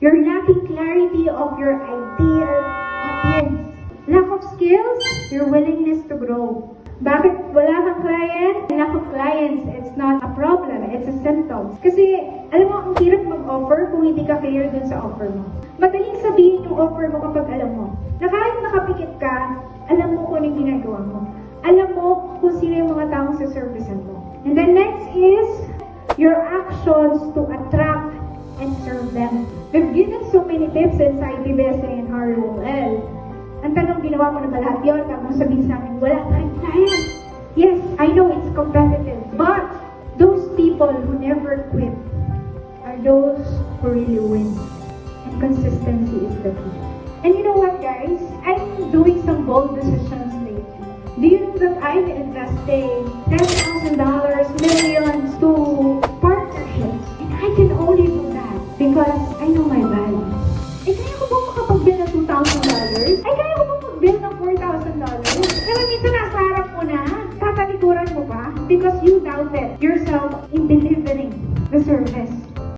You're lacking clarity of your ideal audience. Lack of skills, your willingness to grow. Bakit wala kang client? Lack of clients, it's not a problem, it's a symptom. Kasi, alam mo, ang hirap mag-offer kung hindi ka clear dun sa offer mo. Madaling sabihin yung offer mo kapag alam mo. Na kahit nakapikit ka, alam mo kung anong ginagawa mo. Alam mo kung sino yung mga taong sa servicean mo. And then next is your actions to attract and serve them. We've given so many tips inside BBSA and ROL. Ang tanong, ginawa mo na ba lahat yun? Tapos sabihin sa amin, wala pa rin client. Yes, I know it's competitive. But those people who never quit are those who really win. And consistency is the key. And you know what, guys? I'm doing some bold decisions lately. Do you know that I'm investing $10,000, millions to partnerships? And I can only do that because I know my value. Eh, kaya ko ba makapag-bill ng $2,000? Ay, kaya ko ba mag-bill ng $4,000? Pero minsan nasa harap mo na, tatalikuran mo ba? Because you doubted yourself in delivering the service.